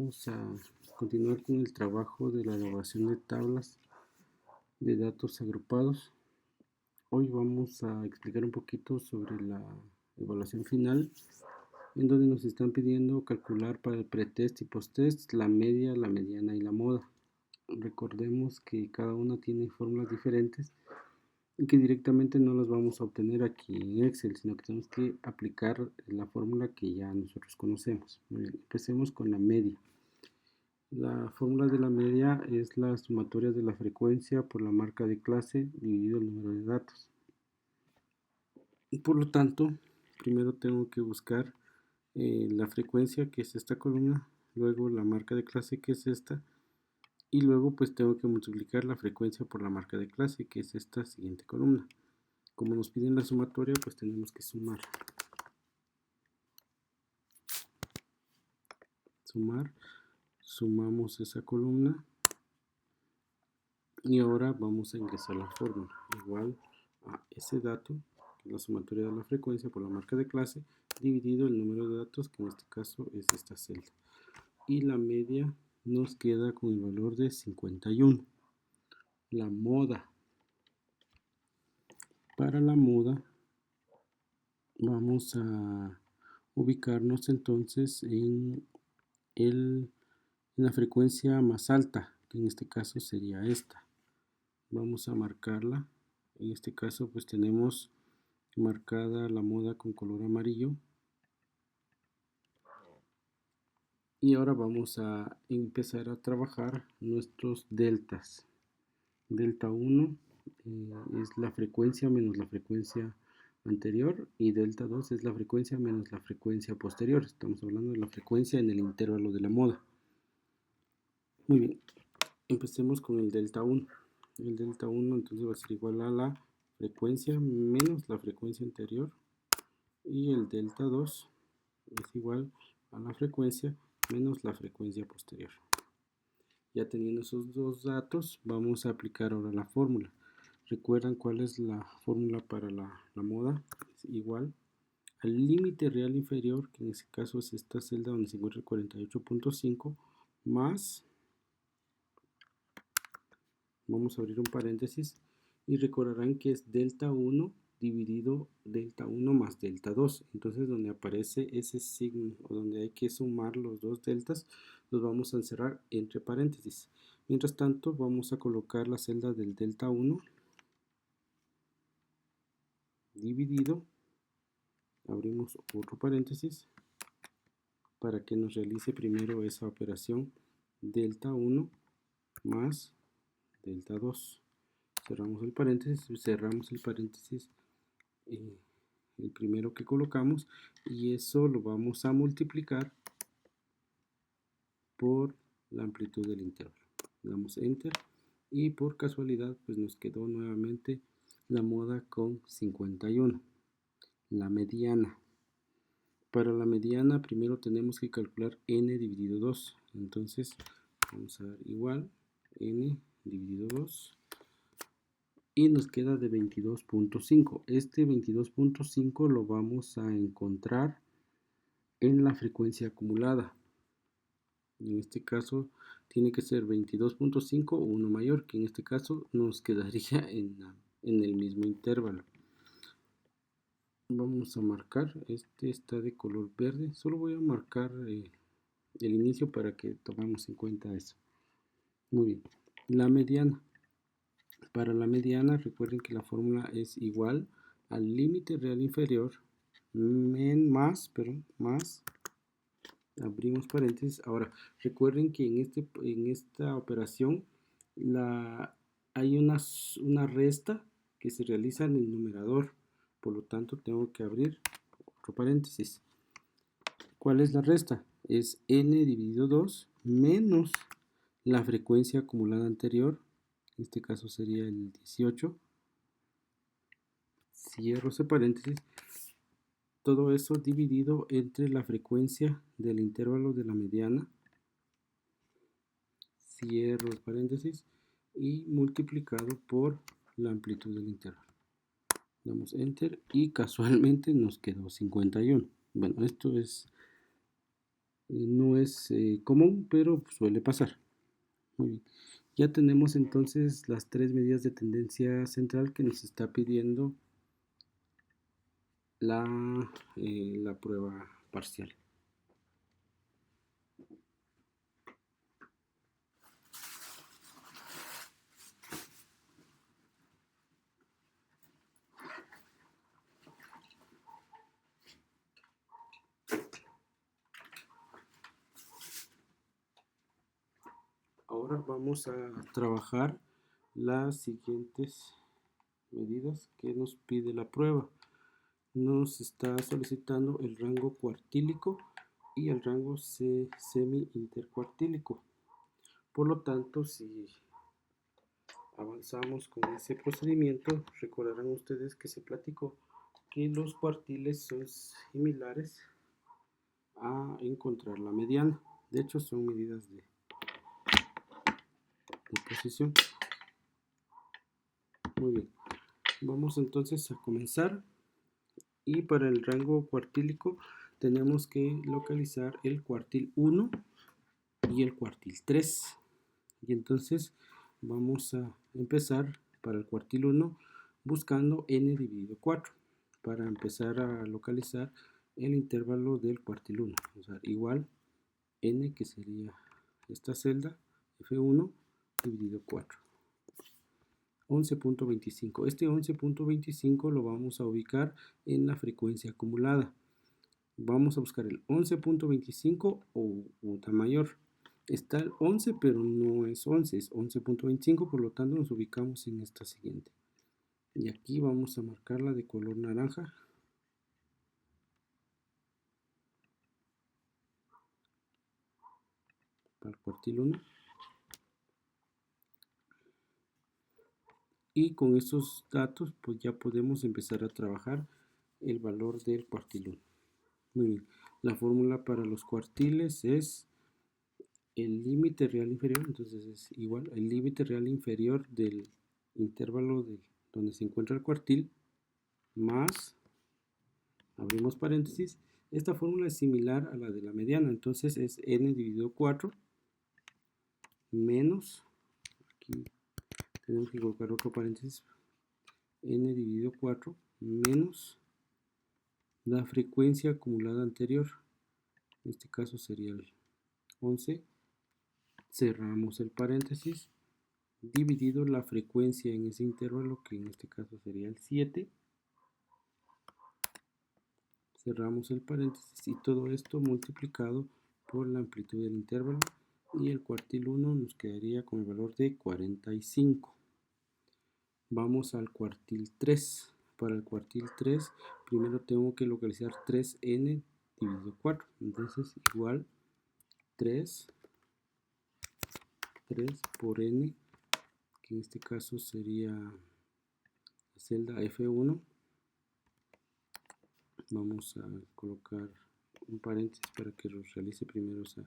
Vamos a continuar con el trabajo de la elaboración de tablas de datos agrupados. Hoy vamos a explicar un poquito sobre la evaluación final, en donde nos están pidiendo calcular para el pretest y posttest la media, la mediana y la moda. Recordemos que cada una tiene fórmulas diferentes y que directamente no las vamos a obtener aquí en Excel, sino que tenemos que aplicar la fórmula que ya nosotros conocemos. Muy bien, empecemos con la media. La fórmula de la media es la sumatoria de la frecuencia por la marca de clase dividido el número de datos. Y por lo tanto, primero tengo que buscar la frecuencia, que es esta columna, luego la marca de clase, que es esta, y luego pues tengo que multiplicar la frecuencia por la marca de clase, que es esta siguiente columna. Como nos piden la sumatoria, pues tenemos que sumar. Sumamos esa columna. Y ahora vamos a ingresar la fórmula, igual a ese dato, que es la sumatoria de la frecuencia por la marca de clase, dividido el número de datos, que en este caso es esta celda. Y la media nos queda con el valor de 51. La moda. Para la moda vamos a ubicarnos entonces en la frecuencia más alta, que en este caso sería esta. Vamos a marcarla. En este caso pues tenemos marcada la moda con color amarillo. Y ahora vamos a empezar a trabajar nuestros deltas. Delta 1 es la frecuencia menos la frecuencia anterior, y delta 2 es la frecuencia menos la frecuencia posterior. Estamos hablando de la frecuencia en el intervalo de la moda. Muy bien, empecemos con el delta 1. El delta 1 entonces va a ser igual a la frecuencia menos la frecuencia anterior, y el delta 2 es igual a la frecuencia menos la frecuencia posterior. Ya teniendo esos dos datos, vamos a aplicar ahora la fórmula. ¿Recuerdan cuál es la fórmula para la moda? Es igual al límite real inferior, que en este caso es esta celda donde se encuentra el 48.5, más, vamos a abrir un paréntesis, y recordarán que es delta 1 dividido delta 1 más delta 2. Entonces donde aparece ese signo, o donde hay que sumar los dos deltas, los vamos a encerrar entre paréntesis. Mientras tanto vamos a colocar la celda del delta 1 dividido, abrimos otro paréntesis para que nos realice primero esa operación, delta 1 más delta 2. Cerramos el paréntesis, el primero que colocamos, y eso lo vamos a multiplicar por la amplitud del intervalo. Damos enter y por casualidad pues nos quedó nuevamente la moda con 51. La mediana. Para la mediana primero tenemos que calcular n dividido 2. Entonces vamos a dar igual n dividido 2 y nos queda de 22.5. Este 22.5 lo vamos a encontrar en la frecuencia acumulada. En este caso tiene que ser 22.5 o uno mayor, que en este caso nos quedaría en el mismo intervalo. Vamos a marcar, este está de color verde, solo voy a marcar el inicio para que tomemos en cuenta eso. Muy bien, la mediana. Para la mediana recuerden que la fórmula es igual al límite real inferior más, abrimos paréntesis. Ahora recuerden que en esta operación hay una resta que se realiza en el numerador, por lo tanto tengo que abrir otro paréntesis. ¿Cuál es la resta? Es n dividido 2 menos la frecuencia acumulada anterior, en este caso sería el 18. Cierro ese paréntesis. Todo eso dividido entre la frecuencia del intervalo de la mediana. Cierro el paréntesis y multiplicado por la amplitud del intervalo. Damos enter y casualmente nos quedó 51. Bueno, esto es No es común, pero suele pasar. Muy bien. Ya tenemos entonces las tres medidas de tendencia central que nos está pidiendo la prueba parcial. Ahora vamos a trabajar las siguientes medidas que nos pide la prueba. Nos está solicitando el rango cuartílico y el rango semi-intercuartílico. Por lo tanto, si avanzamos con ese procedimiento, recordarán ustedes que se platicó que los cuartiles son similares a encontrar la mediana. De hecho, son medidas de posición. Muy bien. Vamos entonces a comenzar. Y para el rango cuartílico tenemos que localizar el cuartil 1 y el cuartil 3. Y entonces vamos a empezar para el cuartil 1 buscando n dividido 4 para empezar a localizar el intervalo del cuartil 1. O sea, igual n, que sería esta celda, F1 dividido 4. 11.25. Este 11.25 lo vamos a ubicar en la frecuencia acumulada. Vamos a buscar el 11.25 o otra mayor. Está el 11, pero no es 11, es 11.25, por lo tanto nos ubicamos en esta siguiente. Y aquí vamos a marcarla de color naranja. Para el cuartil 1. Y con esos datos pues ya podemos empezar a trabajar el valor del cuartil 1. Muy bien. La fórmula para los cuartiles es el límite real inferior, entonces es igual el límite real inferior del intervalo donde se encuentra el cuartil más, abrimos paréntesis, esta fórmula es similar a la de la mediana, entonces es n dividido 4 menos, aquí tenemos que colocar otro paréntesis, n dividido 4 menos la frecuencia acumulada anterior, en este caso sería el 11, cerramos el paréntesis, dividido la frecuencia en ese intervalo, que en este caso sería el 7, cerramos el paréntesis y todo esto multiplicado por la amplitud del intervalo, y el cuartil 1 nos quedaría con el valor de 45. Vamos al cuartil 3. Para el cuartil 3 primero tengo que localizar 3n dividido 4, entonces igual 3 por n, que en este caso sería la celda F1. Vamos a colocar un paréntesis para que lo realice primero esa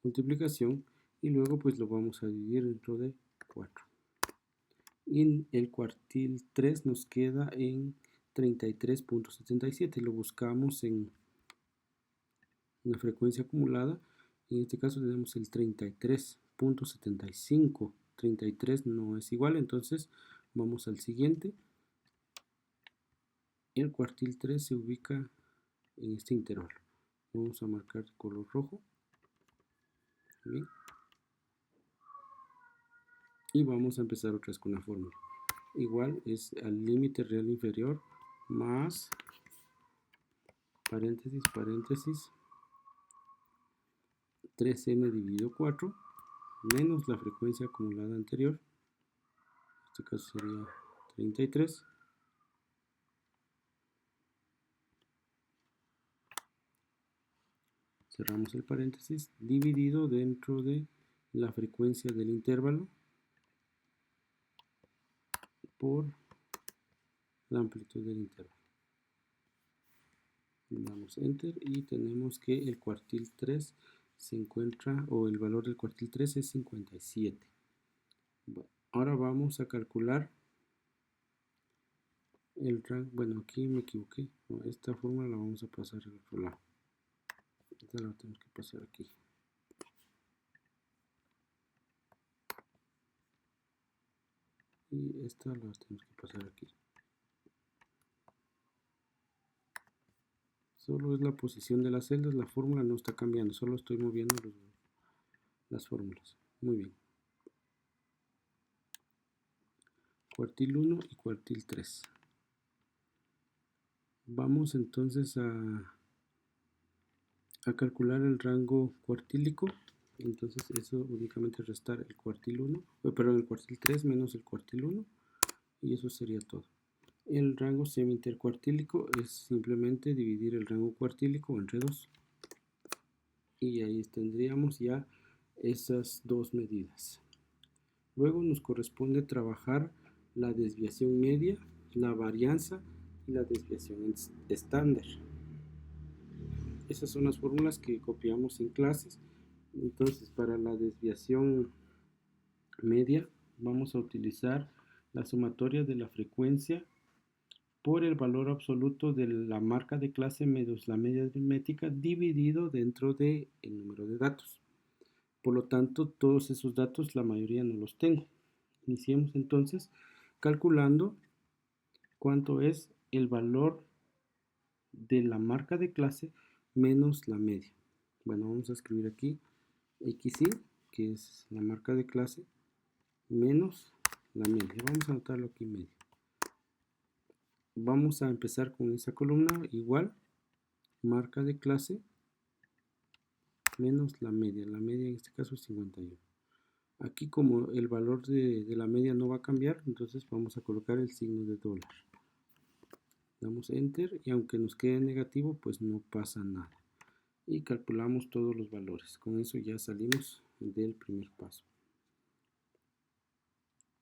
multiplicación y luego pues lo vamos a dividir dentro de 4. Y el cuartil 3 nos queda en 33.77, lo buscamos en la frecuencia acumulada y en este caso tenemos el 33.75. 33 no es igual, entonces vamos al siguiente. El cuartil 3 se ubica en este intervalo. Vamos a marcar de color rojo. Bien. Y vamos a empezar otra vez con la fórmula. Igual es al límite real inferior más paréntesis, paréntesis, 3n dividido 4 menos la frecuencia acumulada anterior. En este caso sería 33. Cerramos el paréntesis, dividido dentro de la frecuencia del intervalo por la amplitud del intervalo. Damos enter y tenemos que el cuartil 3 se encuentra, o el valor del cuartil 3 es 57. Bueno, ahora vamos a calcular el rango. Bueno, aquí me equivoqué. Esta fórmula la vamos a pasar al otro lado. Esta la tenemos que pasar aquí. Y esta la tenemos que pasar aquí. Solo es la posición de las celdas, la fórmula no está cambiando, solo estoy moviendo las fórmulas. Muy bien. Cuartil 1 y cuartil 3. Vamos entonces a calcular el rango cuartílico. Entonces eso únicamente restar el cuartil 1, perdón, el cuartil 3 menos el cuartil 1 y eso sería todo. El rango semi-intercuartílico es simplemente dividir el rango cuartílico entre 2 y ahí tendríamos ya esas dos medidas. Luego nos corresponde trabajar la desviación media, la varianza y la desviación estándar. Esas son las fórmulas que copiamos en clases. Entonces, para la desviación media vamos a utilizar la sumatoria de la frecuencia por el valor absoluto de la marca de clase menos la media aritmética dividido dentro del número de datos. Por lo tanto, todos esos datos la mayoría no los tengo. Iniciemos entonces calculando cuánto es el valor de la marca de clase menos la media. Bueno, vamos a escribir aquí xi, que es la marca de clase, menos la media. Vamos a anotarlo aquí media. Vamos a empezar con esa columna igual, marca de clase menos la media en este caso es 51. Aquí como el valor de la media no va a cambiar, entonces vamos a colocar el signo de dólar. Damos enter y aunque nos quede negativo, pues no pasa nada. Y calculamos todos los valores. Con eso ya salimos del primer paso.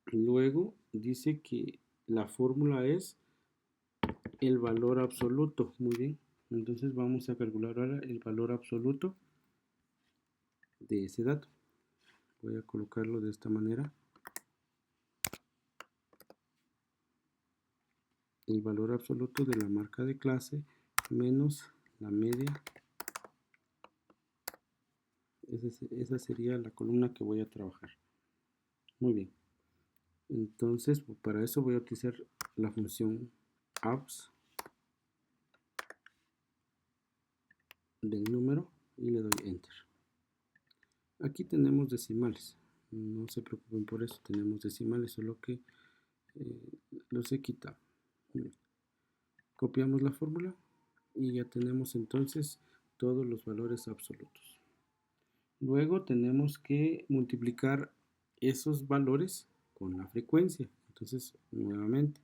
Luego dice que la fórmula es el valor absoluto. Muy bien. Entonces vamos a calcular ahora el valor absoluto de ese dato. Voy a colocarlo de esta manera. El valor absoluto de la marca de clase menos la media. Esa sería la columna que voy a trabajar. Muy bien. Entonces, para eso voy a utilizar la función abs del número y le doy enter. Aquí tenemos decimales. No se preocupen por eso, tenemos decimales, solo que los he quitado. Copiamos la fórmula y ya tenemos entonces todos los valores absolutos. Luego tenemos que multiplicar esos valores con la frecuencia. Entonces, nuevamente,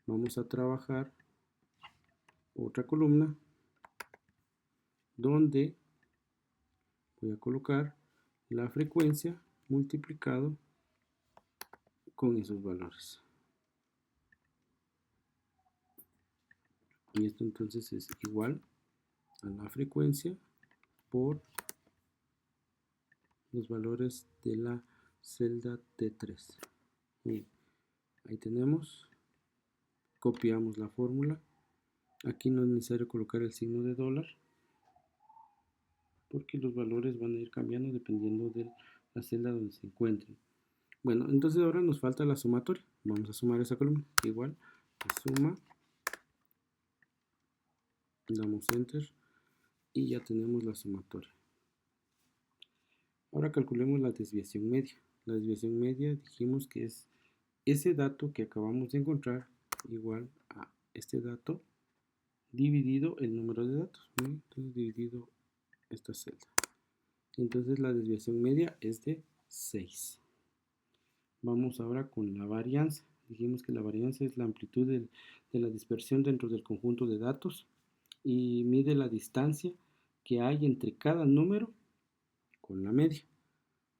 vamos a trabajar otra columna donde voy a colocar la frecuencia multiplicado con esos valores. Y esto entonces es igual a la frecuencia por los valores de la celda T3. Bien, ahí tenemos, copiamos la fórmula. Aquí no es necesario colocar el signo de dólar porque los valores van a ir cambiando dependiendo de la celda donde se encuentren. Bueno, entonces ahora nos falta la sumatoria. Vamos a sumar esa columna. Igual, suma, damos enter y ya tenemos la sumatoria. Ahora calculemos la desviación media. La desviación media dijimos que es ese dato que acabamos de encontrar igual a este dato dividido el número de datos. Entonces dividido esta celda. Entonces la desviación media es de 6. Vamos ahora con la varianza. Dijimos que la varianza es la amplitud de la dispersión dentro del conjunto de datos y mide la distancia que hay entre cada número con la media.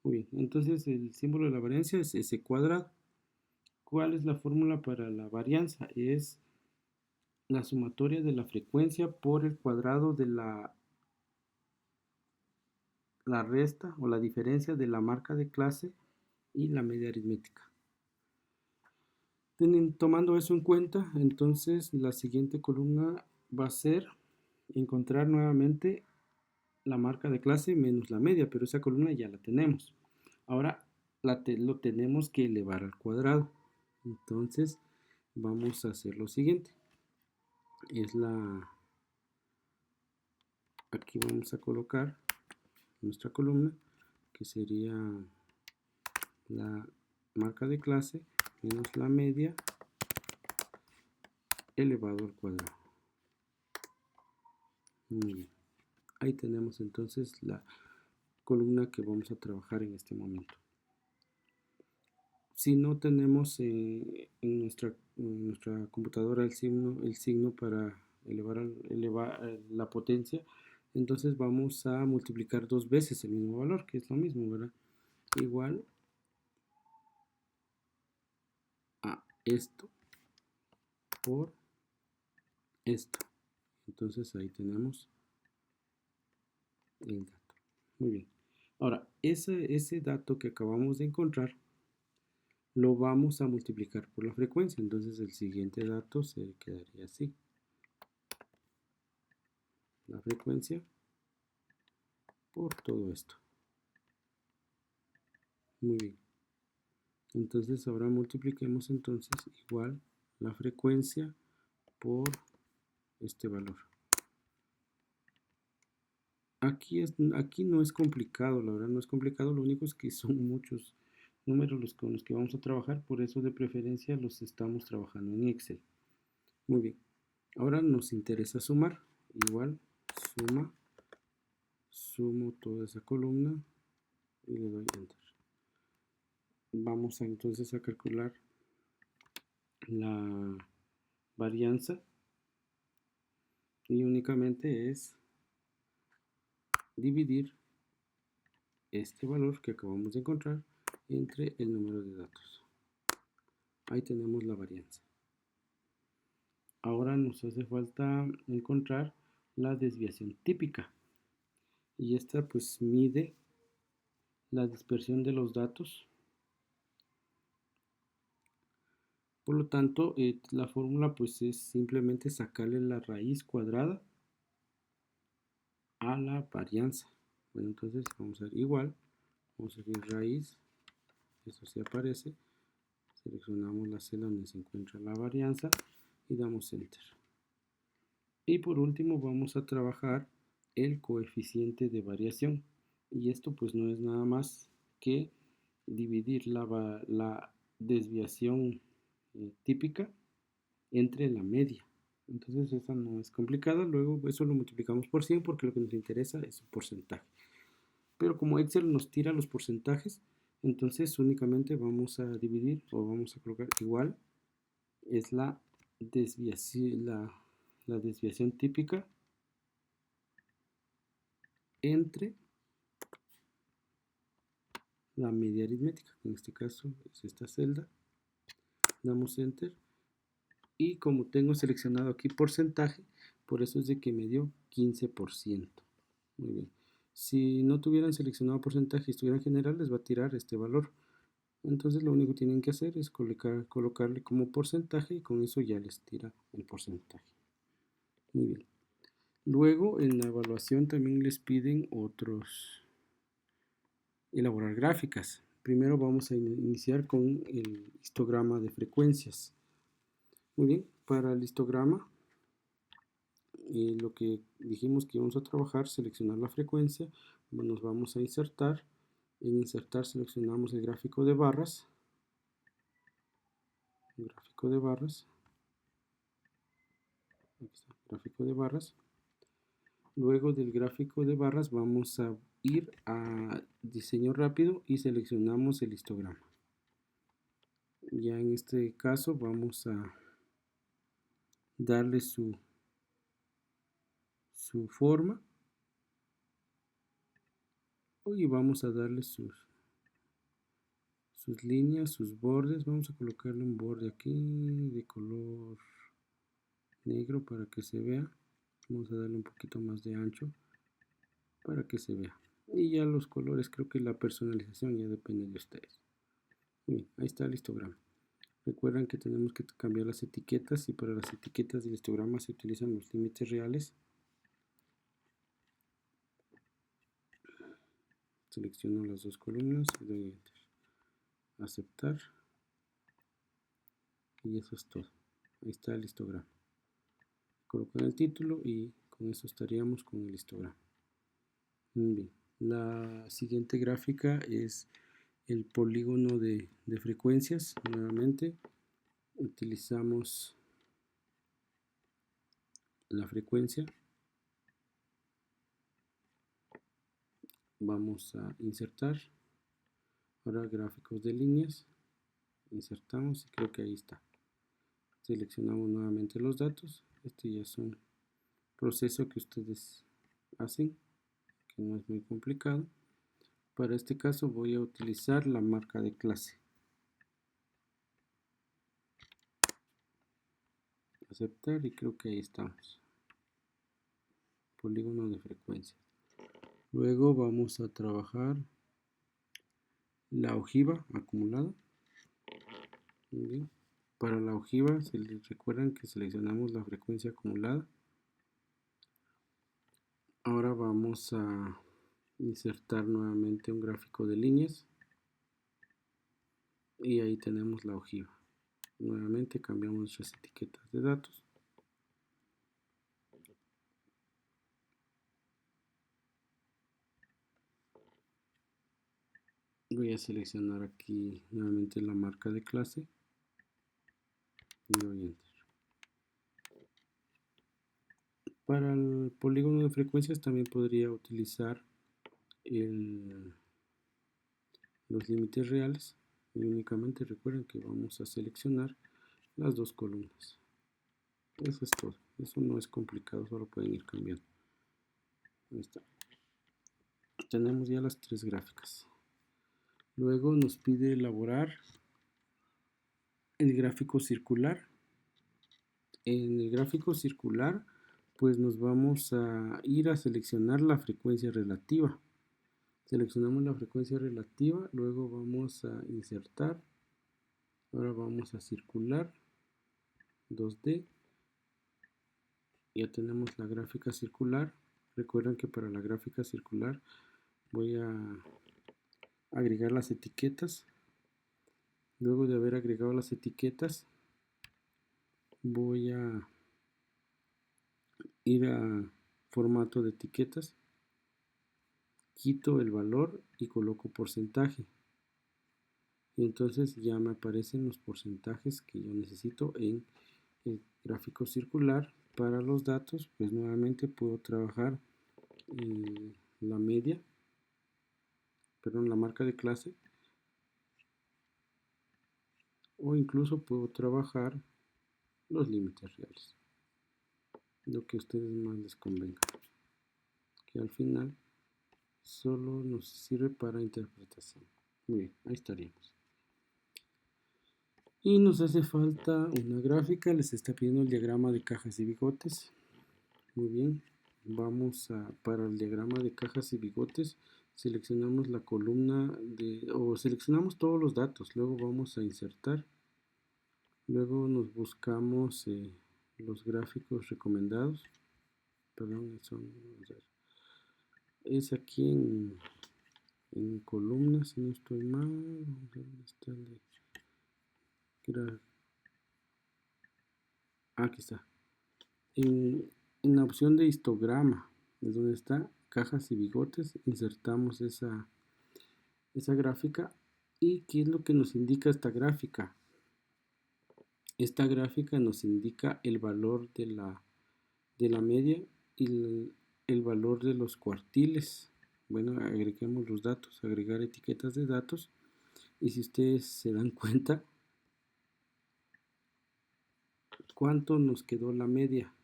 Muy bien, entonces el símbolo de la varianza es ese cuadrado. ¿Cuál es la fórmula para la varianza? Es la sumatoria de la frecuencia por el cuadrado de la resta o la diferencia de la marca de clase y la media aritmética. Tomando eso en cuenta, entonces la siguiente columna va a ser encontrar nuevamente la marca de clase menos la media, pero esa columna ya la tenemos. Ahora lo tenemos que elevar al cuadrado. Entonces vamos a hacer lo siguiente. Aquí vamos a colocar nuestra columna, que sería la marca de clase menos la media elevado al cuadrado. Muy bien. Ahí tenemos entonces la columna que vamos a trabajar en este momento. Si no tenemos en nuestra computadora el signo para elevar la potencia, entonces vamos a multiplicar dos veces el mismo valor, que es lo mismo, ¿verdad? Igual a esto por esto. Entonces ahí tenemos el dato. Muy bien. Ahora, ese dato que acabamos de encontrar lo vamos a multiplicar por la frecuencia. Entonces el siguiente dato se quedaría así. La frecuencia por todo esto. Muy bien. Entonces ahora multipliquemos entonces igual la frecuencia por este valor. Aquí no es complicado, la verdad no es complicado, lo único es que son muchos números con los que vamos a trabajar, por eso de preferencia los estamos trabajando en Excel. Muy bien, ahora nos interesa sumar, igual sumo toda esa columna y le doy Enter. Vamos entonces a calcular la varianza y únicamente es dividir este valor que acabamos de encontrar entre el número de datos. Ahí tenemos la varianza. Ahora nos hace falta encontrar la desviación típica y esta pues mide la dispersión de los datos. Por lo tanto, la fórmula pues es simplemente sacarle la raíz cuadrada a la varianza. Bueno, entonces vamos a ver igual, vamos a decir raíz, eso sí aparece, seleccionamos la celda donde se encuentra la varianza y damos Enter. Y por último vamos a trabajar el coeficiente de variación y esto pues no es nada más que dividir la desviación típica entre la media. Entonces esa no es complicada, luego eso lo multiplicamos por 100 porque lo que nos interesa es su porcentaje. Pero como Excel nos tira los porcentajes, entonces únicamente vamos a dividir o vamos a colocar igual, es la desviación típica entre la media aritmética, que en este caso es esta celda, damos Enter y como tengo seleccionado aquí porcentaje, por eso es de que me dio 15%. Muy bien. Si no tuvieran seleccionado porcentaje y estuvieran general, les va a tirar este valor. Entonces lo único que tienen que hacer es colocarle como porcentaje y con eso ya les tira el porcentaje. Muy bien. Luego en la evaluación también les piden elaborar gráficas. Primero vamos a iniciar con el histograma de frecuencias. Muy bien, para el histograma lo que dijimos que íbamos a trabajar, seleccionar la frecuencia, nos vamos a insertar. En insertar seleccionamos el gráfico de barras. Gráfico de barras. Luego del gráfico de barras vamos a ir a diseño rápido y seleccionamos el histograma. Ya en este caso vamos a darle su forma y vamos a darle sus líneas, sus bordes. Vamos a colocarle un borde aquí de color negro para que se vea. Vamos a darle un poquito más de ancho para que se vea. Y ya los colores, creo que la personalización ya depende de ustedes. Bien, ahí está el histograma. Recuerden que tenemos que cambiar las etiquetas y para las etiquetas del histograma se utilizan los límites reales. Selecciono las dos columnas y doy enter. Aceptar. Y eso es todo. Ahí está el histograma. Coloco en el título y con eso estaríamos con el histograma. Muy bien. La siguiente gráfica es el polígono de frecuencias. Nuevamente utilizamos la frecuencia. Vamos a insertar. Ahora gráficos de líneas. Insertamos y creo que ahí está. Seleccionamos nuevamente los datos. Este ya es un proceso que ustedes hacen, que no es muy complicado. Para este caso voy a utilizar la marca de clase. Aceptar y creo que ahí estamos. Polígono de frecuencia. Luego vamos a trabajar la ojiva acumulada. Muy bien. Para la ojiva, se les recuerdan que seleccionamos la frecuencia acumulada. Ahora vamos a insertar nuevamente un gráfico de líneas. Y ahí tenemos la ojiva. Nuevamente cambiamos nuestras etiquetas de datos. Voy a seleccionar aquí nuevamente la marca de clase y doy enter. Para el polígono de frecuencias también podría utilizar los límites reales y únicamente recuerden que vamos a seleccionar las dos columnas. Eso es todo. Eso no es complicado, solo pueden ir cambiando. Ahí está. Tenemos ya las tres gráficas. Luego nos pide elaborar el gráfico circular. En el gráfico circular, pues nos vamos a ir a seleccionar la frecuencia relativa. Seleccionamos la frecuencia relativa, luego vamos a insertar. Ahora vamos a circular 2D. Ya tenemos la gráfica circular. Recuerden que para la gráfica circular voy a agregar las etiquetas. Luego de haber agregado las etiquetas, voy a ir a formato de etiquetas, quito el valor y coloco porcentaje. Y entonces ya me aparecen los porcentajes que yo necesito en el gráfico circular. Para los datos, pues nuevamente puedo trabajar la media, perdón, la marca de clase, o incluso puedo trabajar los límites reales, lo que a ustedes más les convenga, que al final solo nos sirve para interpretación. Muy bien, ahí estaríamos. Y nos hace falta una gráfica, les está pidiendo el diagrama de cajas y bigotes. Muy bien, vamos para el diagrama de cajas y bigotes, seleccionamos la columna o seleccionamos todos los datos, luego vamos a insertar, luego nos buscamos los gráficos recomendados, perdón, es aquí en columnas, si no estoy mal, ¿dónde está aquí está, en la opción de histograma, es donde está cajas y bigotes, insertamos esa gráfica. ¿Y qué es lo que nos indica esta gráfica? Esta gráfica nos indica el valor de la media y el valor de los cuartiles. Bueno, agreguemos los datos, agregar etiquetas de datos. Y si ustedes se dan cuenta, ¿cuánto nos quedó la media?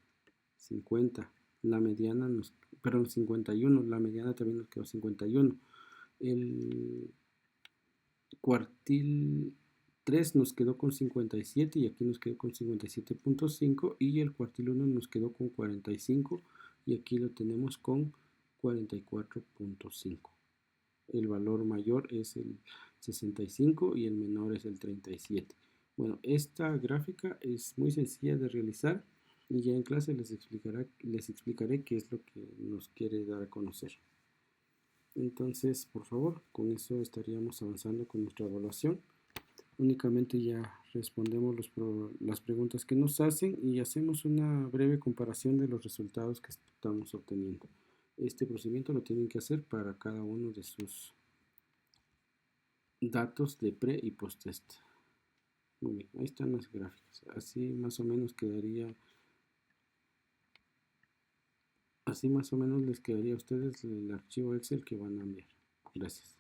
50. La mediana perdón, 51. La mediana también nos quedó 51. El cuartil 3 nos quedó con 57 y aquí nos quedó con 57.5 y el cuartil 1 nos quedó con 45 y aquí lo tenemos con 44.5. El valor mayor es el 65 y el menor es el 37. Bueno, esta gráfica es muy sencilla de realizar y ya en clase les explicaré qué es lo que nos quiere dar a conocer. Entonces, por favor, con eso estaríamos avanzando con nuestra evaluación. Únicamente ya respondemos las preguntas que nos hacen y hacemos una breve comparación de los resultados que estamos obteniendo. Este procedimiento lo tienen que hacer para cada uno de sus datos de pre y post test. Muy bien, ahí están las gráficas. Así más o menos les quedaría a ustedes el archivo Excel que van a enviar. Gracias.